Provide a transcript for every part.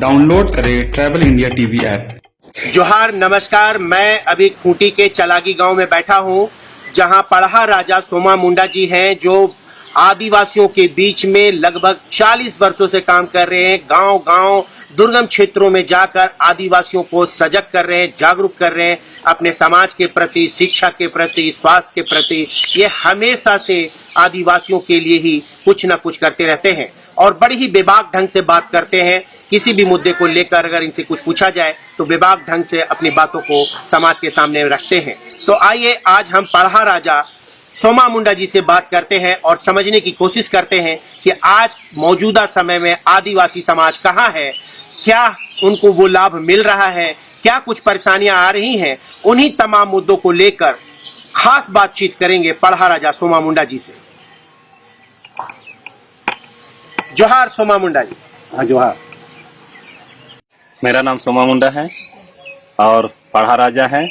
Download करें travel India TV app. जोहार नमस्कार। मैं अभी खूंटी के चलागी गांव में बैठा हूं, जहां पढ़ा राजा सोमा मुंडा जी हैं, जो आदिवासियों के बीच में लगभग 40 वर्षों से काम कर रहे हैं। गांव गांव दुर्गम क्षेत्रों में जाकर आदिवासियों को सजग कर रहे हैं, जागरूक कर रहे हैं अपने समाज के प्रति, शिक्षा के प्रति, स्वास्थ्य के प्रति। ये हमेशा से आदिवासियों के लिए ही कुछ न कुछ करते रहते हैं और बड़ी ही बेबाक ढंग से बात करते हैं। किसी भी मुद्दे को लेकर अगर इनसे कुछ पूछा जाए तो बेबाक ढंग से अपनी बातों को समाज के सामने रखते हैं। तो आइए आज हम पढ़ा राजा सोमा मुंडा जी से बात करते हैं और समझने की कोशिश करते हैं कि आज मौजूदा समय में आदिवासी समाज कहाँ है, क्या उनको वो लाभ मिल रहा है, क्या कुछ परेशानियां आ रही हैं। उन्हीं तमाम मुद्दों को लेकर खास बातचीत करेंगे पढ़ा राजा सोमा मुंडा जी से। जोहार सोमा मुंडा जी। हाँ जोहार। मेरा नाम सोमा मुंडा है और पढ़ा राजा है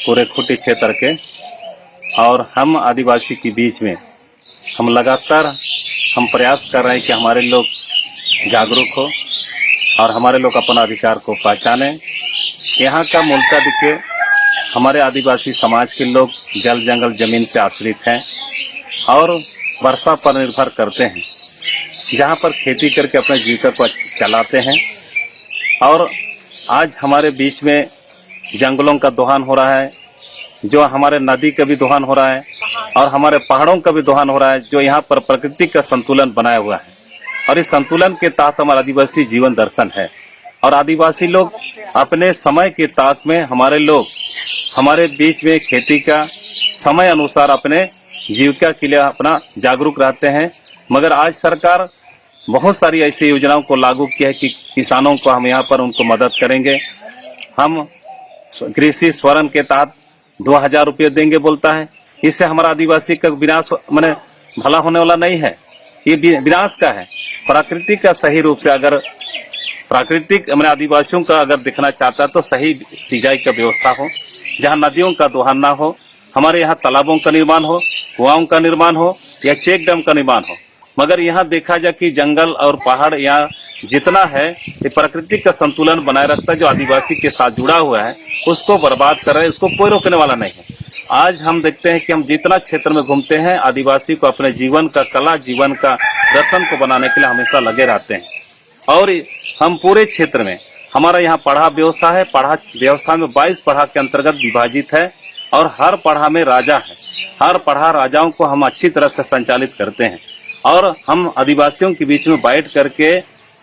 पूरे खूंटी क्षेत्र के। और हम आदिवासी के बीच में हम लगातार प्रयास कर रहे हैं कि हमारे लोग जागरूक हो और हमारे लोग अपना अधिकार को पहचाने। यहाँ का मूलतः देखिए, हमारे आदिवासी समाज के लोग जल जंगल जमीन से आश्रित हैं और वर्षा पर निर्भर करते हैं, जहाँ पर खेती करके अपने जीविका को चलाते हैं। और आज हमारे बीच में जंगलों का दोहन हो रहा है, जो हमारे नदी का भी दोहन हो रहा है और हमारे पहाड़ों का भी दोहन हो रहा है, जो यहाँ पर प्रकृति का संतुलन बनाया हुआ है। और इस संतुलन के तहत हमारा आदिवासी जीवन दर्शन है। और आदिवासी लोग अपने समय के तहत में हमारे लोग हमारे बीच में खेती का समय अनुसार अपने जीविका के लिए अपना जागरूक रहते हैं। मगर आज सरकार बहुत सारी ऐसी योजनाओं को लागू किया है कि किसानों को हम यहाँ पर उनको मदद करेंगे। हम कृषि स्वर्ण के तहत 2000 रुपये देंगे बोलता है। इससे हमारा आदिवासी का विनाश माने भला होने वाला नहीं है, ये विनाश का है। प्राकृतिक का सही रूप से अगर प्राकृतिक मैंने आदिवासियों का अगर दिखना चाहता है तो सही सिंचाई का व्यवस्था हो, जहाँ नदियों का दोहन ना हो, हमारे यहाँ तालाबों का निर्माण हो, कुआओं का निर्माण हो या चेक डैम का निर्माण हो। मगर यहाँ देखा जाए कि जंगल और पहाड़ यहाँ जितना है ये प्राकृतिक का संतुलन बनाए रखता है, जो आदिवासी के साथ जुड़ा हुआ है उसको बर्बाद कर रहे हैं, उसको कोई रोकने वाला नहीं है। आज हम देखते हैं कि हम जितना क्षेत्र में घूमते हैं, आदिवासी को अपने जीवन का कला, जीवन का दर्शन को बनाने के लिए हमेशा लगे रहते हैं। और हम पूरे क्षेत्र में हमारा यहाँ पढ़ा व्यवस्था है। पढ़ा व्यवस्था में 22 पढ़ा के अंतर्गत विभाजित है और हर पढ़ा में राजा है। हर पढ़ा राजाओं को हम अच्छी तरह से संचालित करते हैं। और हम आदिवासियों के बीच में बैठ करके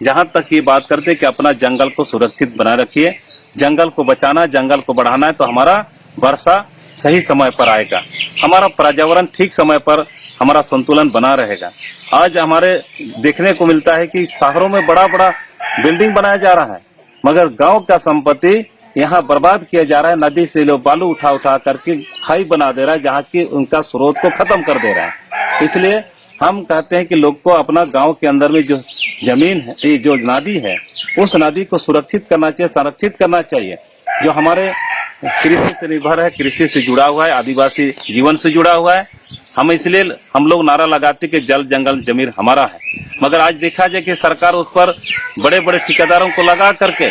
जहां तक ये बात करते हैं कि अपना जंगल को सुरक्षित बनाए रखिए, जंगल को बचाना, जंगल को बढ़ाना है, तो हमारा वर्षा सही समय पर आएगा, हमारा पर्यावरण ठीक समय पर हमारा संतुलन बना रहेगा। आज हमारे देखने को मिलता है कि शहरों में बड़ा बड़ा बिल्डिंग बनाया जा रहा है, मगर गांव का संपत्ति यहाँ बर्बाद किया जा रहा है। नदी से लोग बालू उठा उठा करके खाई बना दे रहा है, जहाँ की उनका स्रोत को खत्म कर दे रहा है। इसलिए हम कहते हैं कि लोग को अपना गांव के अंदर में जो जमीन है, जो नदी है, उस नदी को सुरक्षित करना चाहिए, संरक्षित करना चाहिए। जो हमारे कृषि से निर्भर है, कृषि से जुड़ा हुआ है, आदिवासी जीवन से जुड़ा हुआ है। हम इसलिए हम लोग नारा लगाते कि जल जंगल जमीन हमारा है। मगर आज देखा जाए कि सरकार उस पर बड़े बड़े ठेकेदारों को लगा करके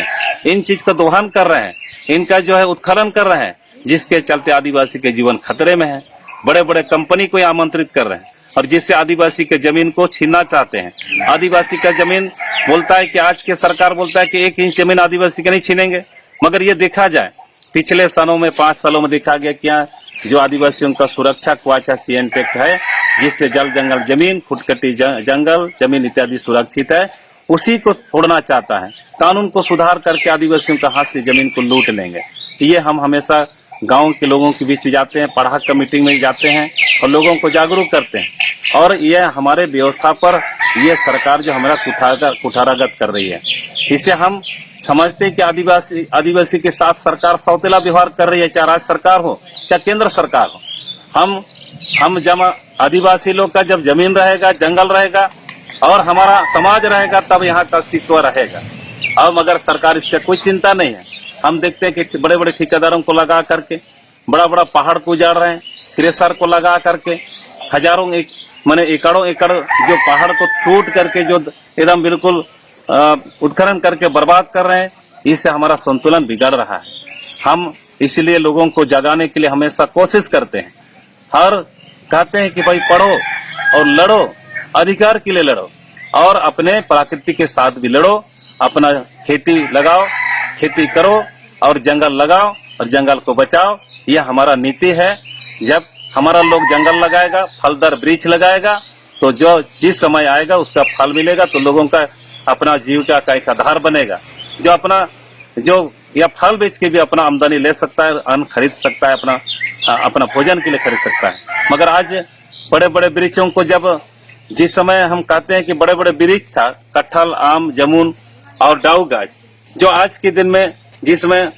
इन चीज का दोहन कर रहे हैं, इनका जो है उत्खनन कर रहे हैं, जिसके चलते आदिवासी के जीवन खतरे में है। बड़े बड़े कंपनी को आमंत्रित कर रहे हैं और जिससे आदिवासी के जमीन को छीनना चाहते हैं। आदिवासी का जमीन बोलता है कि आज के सरकार बोलता है कि 1 इंच जमीन आदिवासी के नहीं छीनेंगे। मगर ये देखा जाए पिछले सालों में 5 सालों में देखा गया क्या जो आदिवासियों का सुरक्षा क्वाचा CN एक्ट है, जिससे जल जंगल जमीन, खुटकटी जंगल जमीन इत्यादि सुरक्षित है, उसी को छोड़ना चाहता है। कानून को सुधार करके आदिवासियों का हाथ से जमीन को लूट लेंगे। ये हम हमेशा गांव के लोगों के बीच जाते हैं, पढ़ा का मीटिंग में जाते हैं और लोगों को जागरूक करते हैं। और ये हमारे व्यवस्था पर ये सरकार जो हमारा कुठारागत कर रही है, इसे हम समझते हैं कि आदिवासी के साथ सरकार सौतेला व्यवहार कर रही है, चाहे राज्य सरकार हो चाहे केंद्र सरकार हो। हम जब आदिवासी लोग का जब जमीन रहेगा, जंगल रहेगा और हमारा समाज रहेगा, तब यहाँ का अस्तित्व रहेगा। अब मगर सरकार इसका कोई चिंता नहीं है। हम देखते हैं कि बड़े बड़े ठेकेदारों को लगा करके बड़ा बड़ा पहाड़ को उजाड़ रहे हैं, क्रेशर को लगा करके हजारों एकड़ों एकड़ जो पहाड़ को टूट करके जो एकदम बिल्कुल उत्खनन करके बर्बाद कर रहे हैं। इससे हमारा संतुलन बिगड़ रहा है। हम इसलिए लोगों को जगाने के लिए हमेशा कोशिश करते हैं, हर कहते हैं कि भाई पढ़ो और लड़ो, अधिकार के लिए लड़ो और अपने प्रकृति के साथ भी लड़ो। अपना खेती लगाओ, खेती करो और जंगल लगाओ और जंगल को बचाओ। यह हमारा नीति है। जब हमारा लोग जंगल लगाएगा, फलदार वृक्ष लगाएगा, तो जो जिस समय आएगा उसका फल मिलेगा, तो लोगों का अपना जीविका का एक आधार बनेगा। जो अपना जो या फल बेच के भी अपना आमदनी ले सकता है, अन्न खरीद सकता है, अपना भोजन के लिए खरीद सकता है। मगर आज बड़े बड़े वृक्षों को जब जिस समय हम कहते हैं कि बड़े बड़े वृक्ष था, कटहल, आम, जामुन और डाउ गाछ, जो आज के दिन में जिसमें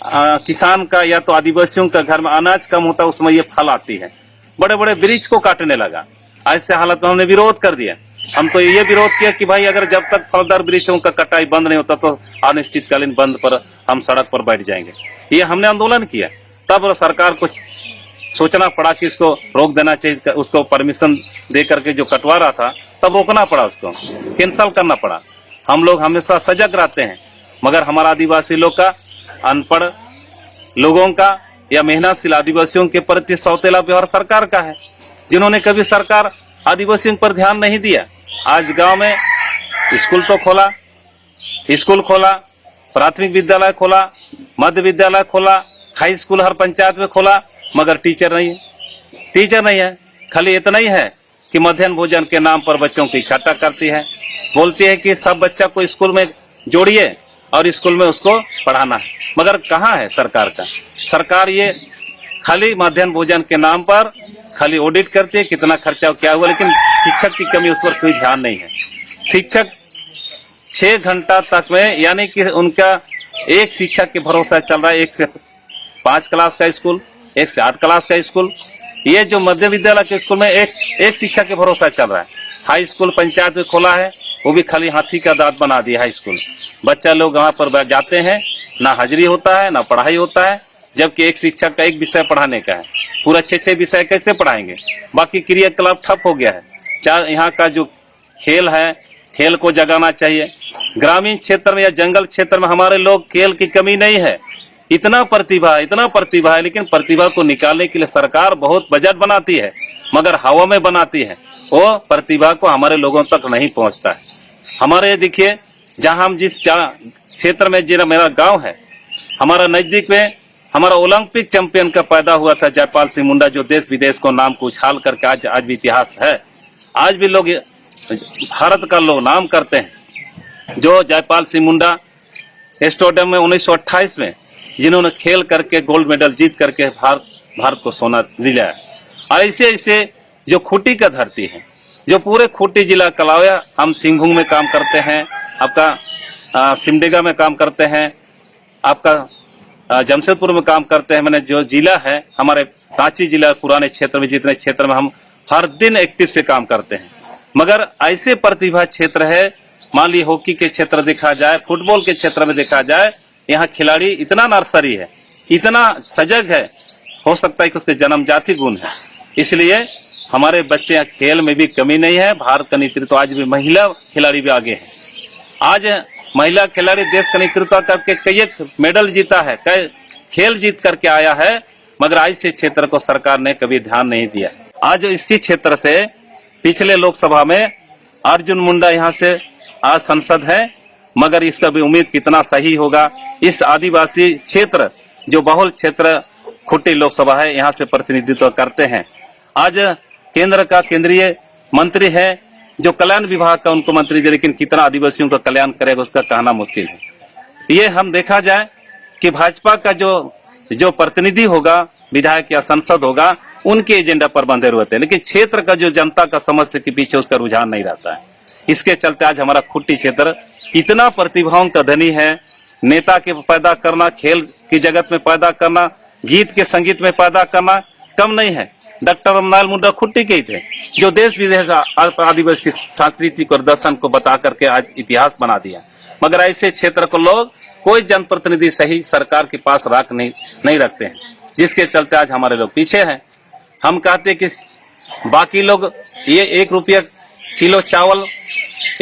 किसान का या तो आदिवासियों का घर में अनाज कम होता है, उसमें ये फल आती है। बड़े बड़े वृक्ष को काटने लगा। ऐसे हालत में हमने विरोध कर दिया। हम तो ये विरोध किया कि भाई अगर जब तक फलदार वृक्षों का कटाई बंद नहीं होता तो अनिश्चितकालीन बंद पर हम सड़क पर बैठ जाएंगे। ये हमने आंदोलन किया। तब सरकार को सोचना पड़ा कि इसको रोक देना चाहिए। उसको परमिशन दे करके जो कटवा रहा था तब रोकना पड़ा, उसको कैंसल करना पड़ा। हम लोग हमेशा सजग रहते हैं, मगर हमारा आदिवासी लोग का, अनपढ़ लोगों का या मेहनतशील आदिवासियों के प्रति सौतेला व्यवहार सरकार का है, जिन्होंने कभी सरकार आदिवासियों पर ध्यान नहीं दिया। आज गांव में स्कूल तो खोला, स्कूल खोला, प्राथमिक विद्यालय खोला, मध्य विद्यालय खोला, हाई स्कूल हर पंचायत में खोला, मगर टीचर नहीं है। टीचर नहीं है। खाली इतना ही है कि मध्याह्न भोजन के नाम पर बच्चों को इकट्ठा करती है, बोलती है कि सब बच्चा को स्कूल में जोड़िए और स्कूल में उसको पढ़ाना है। मगर कहाँ है सरकार का? सरकार ये खाली मध्याह्न भोजन के नाम पर खाली ऑडिट करती है, कितना खर्चा क्या हुआ, लेकिन शिक्षक की कमी उस पर कोई ध्यान नहीं है। शिक्षक 6 घंटा तक में, यानी कि उनका एक शिक्षक के भरोसा चल रहा है। 1 से 5 क्लास का स्कूल, 1 से 8 क्लास का स्कूल, ये जो मध्य विद्यालय के स्कूल में एक शिक्षक के भरोसा चल रहा है। हाई स्कूल पंचायत में खोला है, वो भी खाली हाथी का दांत बना दिया हाई स्कूल। बच्चा लोग वहां पर जाते हैं, ना हाजिरी होता है ना पढ़ाई होता है, जबकि एक शिक्षक का एक विषय पढ़ाने का है। पूरा 6 विषय कैसे पढ़ाएंगे? बाकी क्रियाकलाप ठप हो गया है। यहाँ का जो खेल है, खेल को जगाना चाहिए। ग्रामीण क्षेत्र में या जंगल क्षेत्र में हमारे लोग, खेल की कमी नहीं है। इतना प्रतिभा है, लेकिन प्रतिभा को निकालने के लिए सरकार बहुत बजट बनाती है, मगर हवा में बनाती है। वो प्रतिभा को हमारे लोगों तक नहीं पहुंचता है। हमारे देखिए, जहां हम जिस क्षेत्र में, जिला मेरा गांव है, हमारा नजदीक में हमारा ओलंपिक चैंपियन का पैदा हुआ था जयपाल सिंह मुंडा, जो देश विदेश को नाम को उछाल करके आज भी इतिहास है। आज भी लोग भारत का लोग नाम करते हैं। जो जयपाल सिंह मुंडा स्टेडियम में 1928 में जिन्होंने खेल करके गोल्ड मेडल जीत करके भारत को सोना दिलाया। ऐसे ऐसे जो खूंटी का धरती है, जो पूरे खूंटी जिला कलाया, हम सिंहभूम में काम करते हैं, आपका सिमडेगा में काम करते हैं, आपका जमशेदपुर में काम करते हैं। मैंने जो जिला है हमारे रांची जिला, पुराने क्षेत्र में, जितने क्षेत्र में हम हर दिन एक्टिव से काम करते हैं। मगर ऐसे प्रतिभा क्षेत्र है, मान ली हॉकी के क्षेत्र देखा जाए, फुटबॉल के क्षेत्र में देखा जाए, यहाँ खिलाड़ी इतना नर्सरी है, इतना सजग है, हो सकता है कि उसके जन्मजाति गुण है। इसलिए हमारे बच्चे यहाँ खेल में भी कमी नहीं है। भारत का नेतृत्व आज भी महिला खिलाड़ी भी आगे है। आज महिला खिलाड़ी देश का नेतृत्व करके कई मेडल जीता है, कई खेल जीत करके आया है, मगर ऐसे क्षेत्र को सरकार ने कभी ध्यान नहीं दिया। आज इसी क्षेत्र से पिछले लोकसभा में अर्जुन मुंडा यहाँ से आज सांसद है, मगर इसका भी उम्मीद कितना सही होगा। इस आदिवासी क्षेत्र जो बहुल क्षेत्र खूंटी लोकसभा है, यहाँ से प्रतिनिधित्व करते हैं। आज केंद्र का केंद्रीय मंत्री है, जो कल्याण विभाग का उनको मंत्री दे, लेकिन कितना आदिवासियों का कल्याण करेगा उसका कहना मुश्किल है। ये हम देखा जाए कि भाजपा का जो प्रतिनिधि होगा, विधायक या सांसद होगा, उनके एजेंडा पर बंधे रहते हैं, लेकिन क्षेत्र का जो जनता का समस्या के पीछे उसका रुझान नहीं रहता है। इसके चलते आज हमारा खूंटी क्षेत्र इतना प्रतिभाओं का धनी है। नेता के पैदा करना, खेल की जगत में पैदा करना, गीत के संगीत में पैदा करना कम नहीं है। डॉक्टर रामलाल मुंडा खूंटी के ही थे, जो देश विदेश आदिवासी सांस्कृतिक और दर्शन को बता करके आज इतिहास बना दिया। मगर ऐसे क्षेत्र को लोग कोई जनप्रतिनिधि सही सरकार के पास रख नहीं रखते हैं, जिसके चलते आज हमारे लोग पीछे हैं। हम कहते हैं कि बाकी लोग ये 1 रुपया किलो चावल,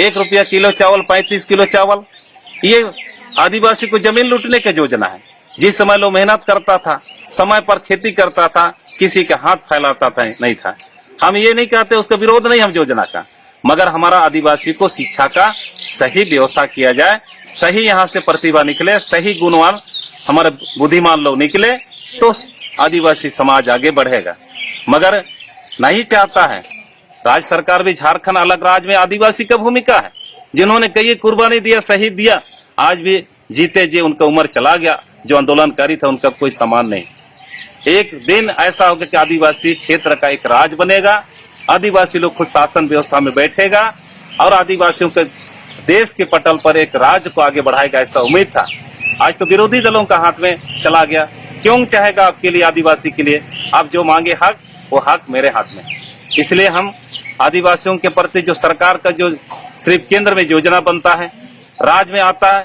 1 रुपया किलो चावल, 35 किलो चावल, ये आदिवासी को जमीन लूटने की योजना है। जिस समय लोग मेहनत करता था, समय पर खेती करता था, किसी के हाथ फैलाता था नहीं था। हम ये नहीं कहते, उसका विरोध नहीं हम योजना का, मगर हमारा आदिवासी को शिक्षा का सही व्यवस्था किया जाए, सही यहाँ से प्रतिभा निकले, सही गुणवान हमारे बुद्धिमान लोग निकले तो आदिवासी समाज आगे बढ़ेगा। मगर नहीं चाहता है। राज्य सरकार भी, झारखंड अलग राज्य में आदिवासी का भूमिका है, जिन्होंने कई कुर्बानी दिया, शहीद दिया, आज भी जीते जी उनका उम्र चला गया। जो आंदोलनकारी था उनका कोई सम्मान नहीं। एक दिन ऐसा होगा कि आदिवासी क्षेत्र का एक राज बनेगा, आदिवासी लोग खुद शासन व्यवस्था में बैठेगा और आदिवासियों के देश के पटल पर एक राज्य को आगे बढ़ाएगा, ऐसा उम्मीद था। आज तो विरोधी दलों का हाथ में चला गया। क्यों चाहेगा आपके लिए, आदिवासी के लिए? आप जो मांगे हक, वो हक मेरे हाथ में। इसलिए हम आदिवासियों के प्रति जो सरकार का जो सिर्फ केंद्र में योजना बनता है, राज्य में आता है,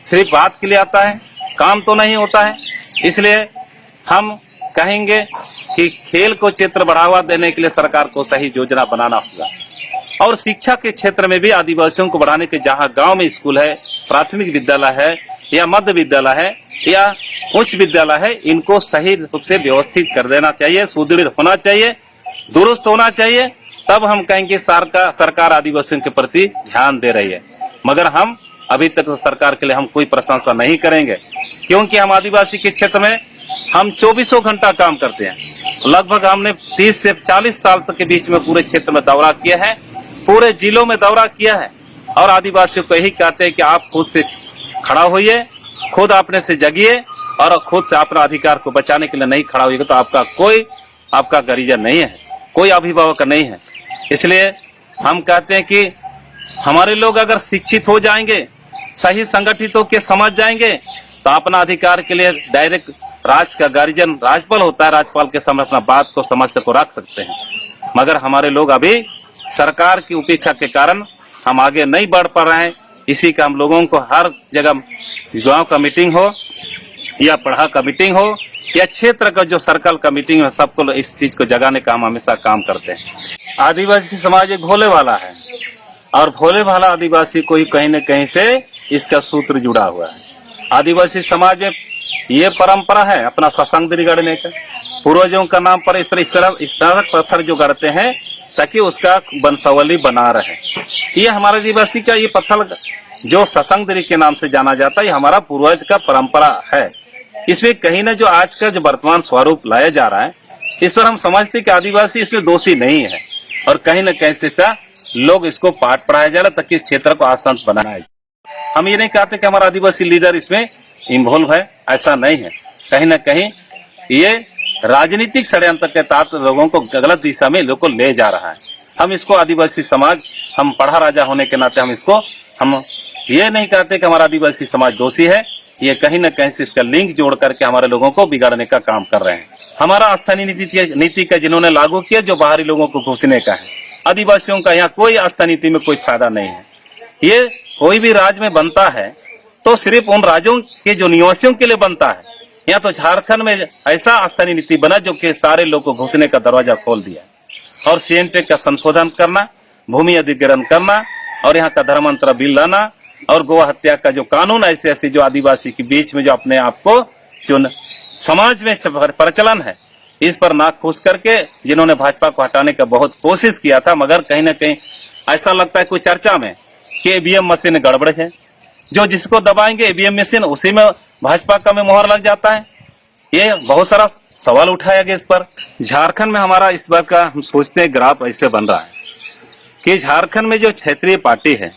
सिर्फ बात के लिए आता है, काम तो नहीं होता है। इसलिए हम कहेंगे कि खेल को क्षेत्र बढ़ावा देने के लिए सरकार को सही योजना बनाना होगा। और शिक्षा के क्षेत्र में भी आदिवासियों को बढ़ाने के, जहाँ गांव में स्कूल है, प्राथमिक विद्यालय है या मध्य विद्यालय है या उच्च विद्यालय है, इनको सही रूप से व्यवस्थित कर देना चाहिए, सुदृढ़ होना चाहिए, दुरुस्त होना चाहिए। तब हम कहेंगे सरकार आदिवासियों के प्रति ध्यान दे रही है। मगर हम अभी तक सरकार के लिए हम कोई प्रशंसा नहीं करेंगे, क्योंकि हम आदिवासी के क्षेत्र में हम 24 घंटा काम करते हैं। लगभग हमने 30 से 40 साल तक के बीच में पूरे क्षेत्र में दौरा किया है, पूरे जिलों में दौरा किया है और आदिवासियों को यही कहते हैं कि आप खुद से खड़ा होइए, खुद अपने से जगिए और खुद से अपना अधिकार को बचाने के लिए नहीं खड़ा होइएगा तो आपका गार्जियन नहीं है, कोई अभिभावक नहीं है। इसलिए हम कहते हैं कि हमारे लोग अगर शिक्षित हो जाएंगे, सही संगठित होकर समझ जाएंगे तो अपना अधिकार के लिए डायरेक्ट राज्य का गार्जियन राज्यपाल होता है, राज्यपाल के सामने अपना बात को, समस्या को रख सकते हैं। मगर हमारे लोग अभी सरकार की उपेक्षा के कारण हम आगे नहीं बढ़ पा रहे हैं। इसी का हम लोगों को हर जगह गांव का मीटिंग हो या पढ़ा का मीटिंग हो या क्षेत्र का जो सर्कल का मीटिंग है, सबको इस चीज को जगाने का हम हमेशा काम करते हैं। आदिवासी समाज एक भोले वाला है और भोले वाला आदिवासी को ही कहीं न कहीं से इसका सूत्र जुड़ा हुआ है। आदिवासी समाज में ये परंपरा है अपना ससंग गढ़ने का, पूर्वजों का नाम पर इस तरह पत्थर जो गढ़ते हैं ताकि उसका वंशावली बना रहे। ये हमारे आदिवासी का ये पत्थर जो ससंग के नाम से जाना जाता है, ये हमारा पूर्वज का परंपरा है। इसमें कहीं ना जो आज का जो वर्तमान स्वरूप लाया जा रहा है, इस पर हम समझते कि आदिवासी इसमें दोषी नहीं है और कहीं न कहीं से लोग इसको पाठ पढ़ाया जा रहा ताकि इस क्षेत्र को आसान बनाया जाए। हम ये नहीं कहते कि हमारा आदिवासी लीडर इसमें इन्वॉल्व है, ऐसा नहीं है। कहीं न कहीं ये राजनीतिक षड्यंत्र के तहत लोगों को गलत दिशा में लोग को ले जा रहा है। हम इसको आदिवासी समाज, हम पढ़ा राजा होने के नाते हम ये नहीं कहते कि हमारा आदिवासी समाज दोषी है। ये कहीं न कहीं से इसका लिंक जोड़ करके हमारे लोगों को बिगाड़ने का काम कर रहे हैं। हमारा स्थानीय नीति का जिन्होंने लागू किया, जो बाहरी लोगों को घुसने का है, आदिवासियों का यहाँ कोई आस्था नीति में कोई फायदा नहीं है। ये कोई भी राज्य में बनता है तो सिर्फ उन राज्यों के जो निवासियों के लिए बनता है। यहाँ तो झारखंड में ऐसा स्थानीय नीति बना जो कि सारे लोगों को घुसने का दरवाजा खोल दिया और सीएनटे का संशोधन करना, भूमि अधिग्रहण करना और यहाँ का धर्मांतरण बिल लाना और गौ हत्या का जो कानून, ऐसे जो आदिवासी के बीच में जो अपने आप को जो समाज में प्रचलन है, इस पर नाक खुश करके जिन्होंने भाजपा को हटाने का बहुत कोशिश किया था, मगर कहीं न कहीं ऐसा लगता है कोई चर्चा में कि ईवीएम मशीन गड़बड़ है, जो जिसको दबाएंगे ईवीएम मशीन उसी में भाजपा का में मोहर लग जाता है। ये बहुत सारा सवाल उठाया गया इस पर। झारखंड में हमारा इस बार का हम सोचते हैं ग्राफ ऐसे बन रहा है कि झारखंड में जो क्षेत्रीय पार्टी है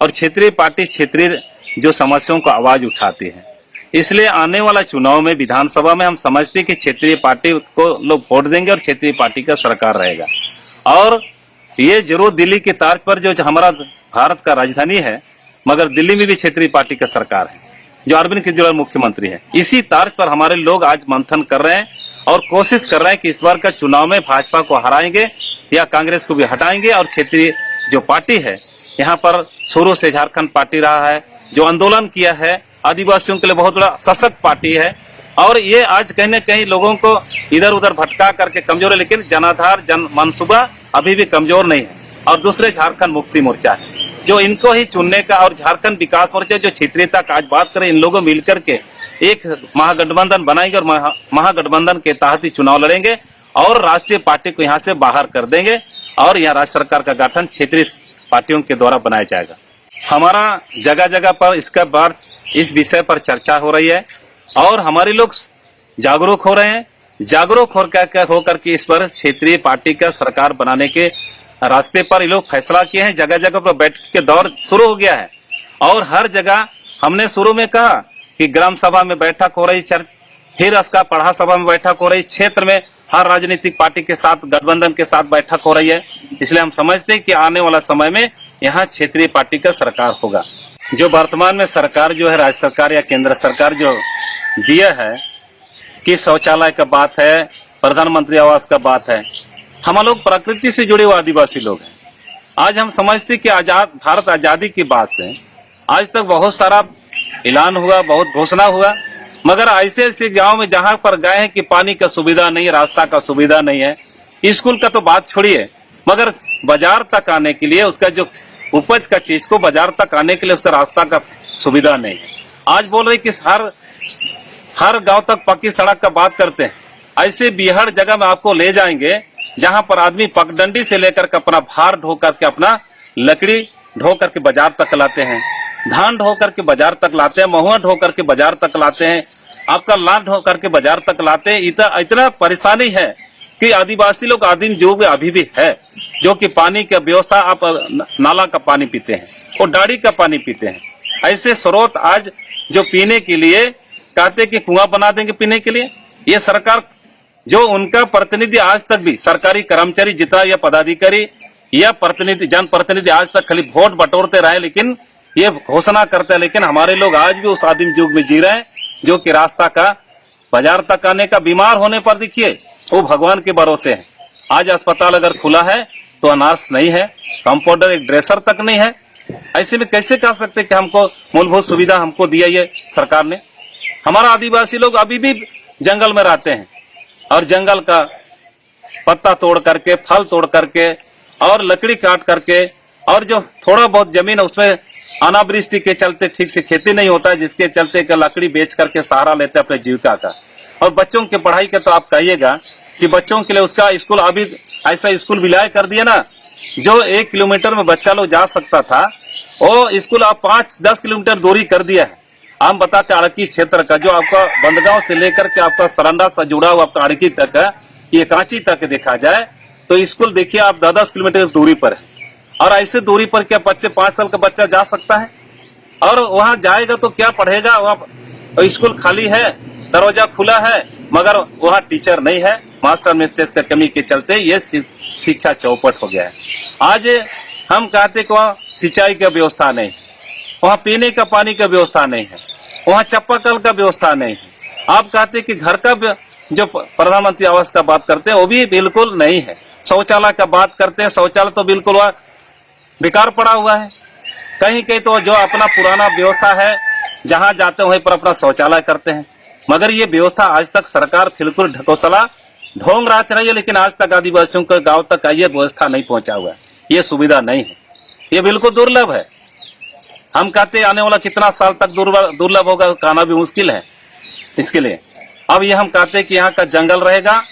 और क्षेत्रीय पार्टी क्षेत्रीय जो समस्याओं को आवाज उठाती है, इसलिए आने वाला चुनाव में विधानसभा में हम समझते हैं कि क्षेत्रीय पार्टी को लोग वोट देंगे और क्षेत्रीय पार्टी का सरकार रहेगा। और ये जरूर दिल्ली के तर्ज पर जो हमारा भारत का राजधानी है, मगर दिल्ली में भी क्षेत्रीय पार्टी का सरकार है, जो अरविंद केजरीवाल मुख्यमंत्री है। इसी तर्ज पर हमारे लोग आज मंथन कर रहे हैं और कोशिश कर रहे हैं कि इस बार का चुनाव में भाजपा को हराएंगे या कांग्रेस को भी हटाएंगे और क्षेत्रीय जो पार्टी है, यहाँ पर शुरू से झारखंड पार्टी रहा है, जो आंदोलन किया है, आदिवासियों के लिए बहुत बड़ा सशक्त पार्टी है और ये आज कहीं न कहीं लोगों को इधर उधर भटका करके कमजोर है, लेकिन जनाधार जन मनसूबा अभी भी कमजोर नहीं है। और दूसरे झारखंड मुक्ति मोर्चा है, जो इनको ही चुनने का, और झारखंड विकास मोर्चा जो क्षेत्रीयता का आज बात करें, इन लोगों मिलकर के एक महागठबंधन बनाएंगे और महागठबंधन के तहत ही चुनाव लड़ेंगे और राष्ट्रीय पार्टी को यहाँ से बाहर कर देंगे और यहाँ राज्य सरकार का गठन क्षेत्रीय पार्टियों के द्वारा बनाया जाएगा। हमारा जगह जगह पर इसका बार इस विषय पर चर्चा हो रही है और हमारे लोग जागरूक हो रहे हैं। जागरूक होकर के इस पर क्षेत्रीय पार्टी का सरकार बनाने के रास्ते पर ये लोग फैसला किए हैं। जगह जगह पर बैठक के दौर शुरू हो गया है और हर जगह हमने शुरू में कहा कि ग्राम सभा में बैठक हो रही, फिर उसका पढ़ा सभा में बैठक हो रही, क्षेत्र में हर राजनीतिक पार्टी के साथ गठबंधन के साथ बैठक हो रही है। इसलिए हम समझते हैं कि आने वाला समय में यहाँ क्षेत्रीय पार्टी का सरकार होगा। जो वर्तमान में सरकार जो है, राज्य सरकार या केंद्र सरकार जो दिया है कि शौचालय का बात है, प्रधानमंत्री आवास का बात है, हम लोग प्रकृति से जुड़े हुए आदिवासी लोग हैं। आज हम समझते हैं कि भारत आजादी की बात से आज तक बहुत सारा ऐलान हुआ, बहुत घोषणा हुआ, मगर ऐसे ऐसे गांव में जहां पर गए हैं कि पानी का सुविधा नहीं है, रास्ता का सुविधा नहीं है, स्कूल का तो बात छोड़िए, मगर बाजार तक आने के लिए उसका जो उपज का चीज को बाजार तक आने के लिए उसका रास्ता का सुविधा नहीं है। आज बोल रहे कि हर गांव तक पक्की सड़क का बात करते हैं। ऐसे बिहार जगह में आपको ले जाएंगे जहां पर आदमी पगडंडी से लेकर के अपना भार ढो करके, अपना लकड़ी ढो करके बाजार तक लाते हैं, धान ढो करके बाजार तक लाते हैं, महुआ ढो करके बाजार तक लाते हैं, आपका लाख ढो करके बाजार तक लाते हैं। इतना परेशानी है कि आदिवासी लोग आदिम युग में अभी भी है, जो कि पानी की व्यवस्था, आप नाला का पानी पीते हैं और डाड़ी का पानी पीते हैं। ऐसे स्रोत आज जो पीने के लिए कहते कि कुआं बना देंगे पीने के लिए, ये सरकार जो उनका प्रतिनिधि आज तक भी सरकारी कर्मचारी जितना या पदाधिकारी या प्रतिनिधि जनप्रतिनिधि आज तक खाली वोट बटोरते रहे, लेकिन ये घोषणा करते हैं, लेकिन हमारे लोग आज भी उस आदिम युग में जी रहे हैं, जो कि रास्ता का बाजार तक आने का, बीमार होने पर देखिए वो भगवान के भरोसे है। आज अस्पताल अगर खुला है तो नर्स नहीं है, कंपाउंडर, एक ड्रेसर तक नहीं है। ऐसे में कैसे कह सकते कि हमको मूलभूत सुविधा हमको दिया ये सरकार ने। हमारा आदिवासी लोग अभी भी जंगल में रहते हैं और जंगल का पत्ता तोड़ करके, फल तोड़ करके और लकड़ी काट करके, और जो थोड़ा बहुत जमीन है उसमें अनावृष्टि के चलते ठीक से खेती नहीं होता है, जिसके चलते का लकड़ी बेच करके सहारा लेते हैं अपने जीविका का। और बच्चों की पढ़ाई का तो आप कहिएगा कि बच्चों के लिए उसका स्कूल अभी ऐसा स्कूल विलय कर दिया ना, जो 1 किलोमीटर में बच्चा लोग जा सकता था, वो स्कूल आप 5-10 किलोमीटर दूरी कर दिया है। हम बताते अड़की क्षेत्र का, जो आपका बंदगांव से लेकर के आपका सरंडा से जुड़ा हुआ आपका अड़की तक है, ये कांची तक देखा जाए तो स्कूल देखिए आप 10-10 किलोमीटर दूरी पर है। और ऐसे दूरी पर क्या बच्चे 5 साल का बच्चा जा सकता है? और वहां जाएगा तो क्या पढ़ेगा? वहाँ स्कूल खाली है, दरवाजा खुला है, मगर वहाँ टीचर नहीं है। मास्टर मिस्ट्रेस की कमी के चलते ये शिक्षा चौपट हो गया है। आज हम कहते कि वहाँ सिंचाई का व्यवस्था नहीं, वहाँ पीने का पानी का व्यवस्था नहीं है, वहाँ चापाकल का व्यवस्था नहीं है। आप कहते कि घर का जो प्रधानमंत्री आवास का बात करते हैं वो भी बिल्कुल नहीं है। शौचालय का बात करते हैं, शौचालय तो बिल्कुल वहाँ बेकार पड़ा हुआ है। कहीं कहीं तो जो अपना पुराना व्यवस्था है, जहां जाते वहीं पर अपना शौचालय करते हैं, मगर ये व्यवस्था आज तक सरकार बिल्कुल ढकोसला ढोंग राच रही है, लेकिन आज तक आदिवासियों के गांव तक ये व्यवस्था नहीं पहुंचा हुआ है, ये सुविधा नहीं है, ये बिल्कुल दुर्लभ है। हम कहते आने वाला कितना साल तक दुर्लभ होगा, कहना भी मुश्किल है इसके लिए। अब ये हम कहते कि यहाँ का जंगल रहेगा,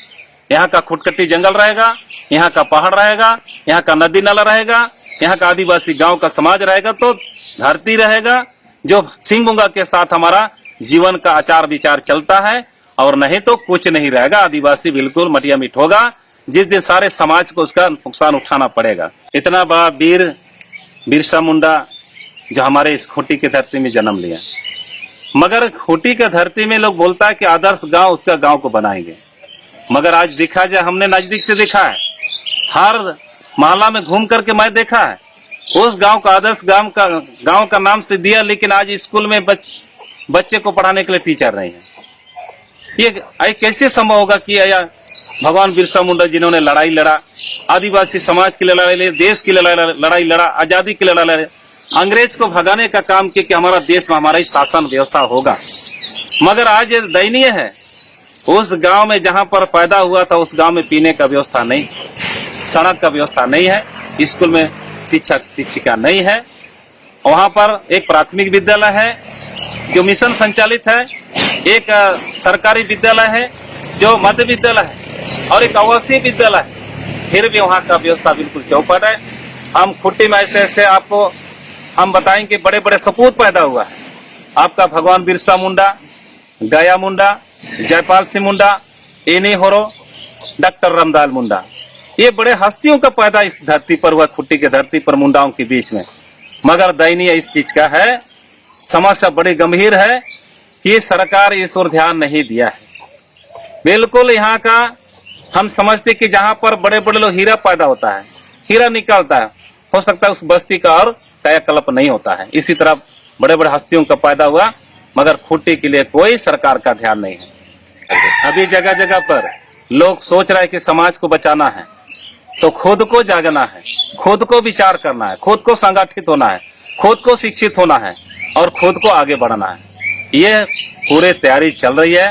यहाँ का खुटकटी जंगल रहेगा, यहाँ का पहाड़ रहेगा, यहाँ का नदी नाला रहेगा, यहाँ का आदिवासी गांव का समाज रहेगा, तो धरती रहेगा, जो सिंगमुंगा के साथ हमारा जीवन का आचार विचार चलता है, और नहीं तो कुछ नहीं रहेगा। आदिवासी बिल्कुल मटिया मिट होगा, जिस दिन सारे समाज को उसका नुकसान उठाना पड़ेगा। इतना बड़ा वीर बिरसा मुंडा जो हमारे इस खूंटी की धरती में जन्म लिया, मगर खूंटी की धरती में लोग बोलता है कि आदर्श गांव उसका गांव को बनाएंगे, मगर आज देखा जाए, हमने नजदीक से देखा है, हर मोहल्ला में घूम करके मैं देखा है, उस गांव का आदर्श गांव का नाम से दिया, लेकिन आज स्कूल में बच्चे को पढ़ाने के लिए टीचर नहीं है। ये कैसे संभव होगा कि भगवान बिरसा मुंडा जिन्होंने लड़ाई लड़ा, आदिवासी समाज के लिए लड़ाई, देश के लिए लड़ाई लड़ा, आजादी के लिए लड़ा, अंग्रेज को भगाने का काम किया कि हमारा देश में हमारा ही शासन व्यवस्था होगा, मगर आज ये दयनीय है। उस गांव में जहां पर पैदा हुआ था, उस गांव में पीने का व्यवस्था नहीं, सड़क का व्यवस्था नहीं है, स्कूल में शिक्षक शिक्षिका नहीं है। वहाँ पर एक प्राथमिक विद्यालय है जो मिशन संचालित है, एक सरकारी विद्यालय है जो मध्य विद्यालय है, और एक आवासीय विद्यालय है। फिर भी वहाँ का व्यवस्था बिल्कुल चौपट है। हम खुट्टी में ऐसे ऐसे आपको हम बताएंगे बड़े बड़े सपूत पैदा हुआ है। आपका भगवान बिरसा मुंडा, गया मुंडा, जयपाल सिंह मुंडा, एनी होरो, डॉक्टर रामदाल मुंडा, ये बड़े हस्तियों का पैदा इस धरती पर हुआ, खुट्टी के धरती पर मुंडाओं के बीच में। मगर दयनीय इस चीज का है, समस्या बड़ी गंभीर है कि सरकार इस ओर ध्यान नहीं दिया है। बिल्कुल यहाँ का हम समझते कि जहाँ पर बड़े बड़े लोग हीरा पैदा होता है, हीरा निकलता है, हो सकता है उस बस्ती का और कायाकल्प नहीं होता है। इसी तरह बड़े बड़े हस्तियों का पैदा हुआ, मगर खुट्टी के लिए कोई सरकार का ध्यान नहीं है। अभी जगह जगह पर लोग सोच रहे हैं कि समाज को बचाना है तो खुद को जागना है, खुद को विचार करना है, खुद को संगठित होना है, खुद को शिक्षित होना है और खुद को आगे बढ़ना है। ये पूरे तैयारी चल रही है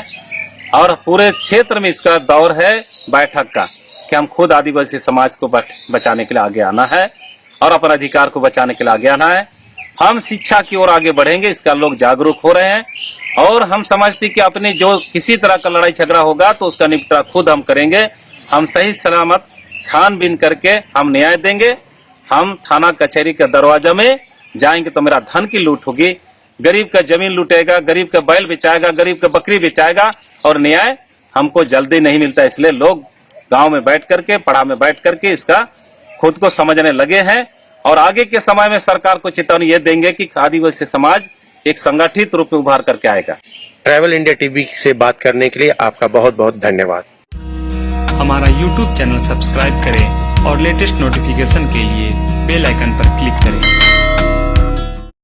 और पूरे क्षेत्र में इसका दौर है बैठक का कि हम खुद आदिवासी समाज को बचाने के लिए आगे आना है और अपने अधिकार को बचाने के लिए आगे आना है। हम शिक्षा की ओर आगे बढ़ेंगे, इसका लोग जागरूक हो रहे हैं और हम समझते कि अपने जो किसी तरह का लड़ाई झगड़ा होगा तो उसका निपटारा खुद हम करेंगे। हम सही सलामत छानबीन करके हम न्याय देंगे। हम थाना कचहरी के दरवाजा में जाएंगे तो मेरा धन की लूट होगी, गरीब का जमीन लूटेगा, गरीब का बैल बेचाएगा, गरीब का बकरी बेचाएगा और न्याय हमको जल्दी नहीं मिलता। इसलिए लोग गांव में बैठ करके, पड़ा में बैठ करके इसका खुद को समझने लगे हैं और आगे के समय में सरकार को चेतावनी ये देंगे कि आदिवासी समाज एक संगठित रूप में उभार करके आएगा। ट्रैवल इंडिया टीवी से बात करने के लिए आपका बहुत बहुत धन्यवाद। हमारा YouTube चैनल सब्सक्राइब करें और लेटेस्ट नोटिफिकेशन के लिए बेल आइकन पर क्लिक करें।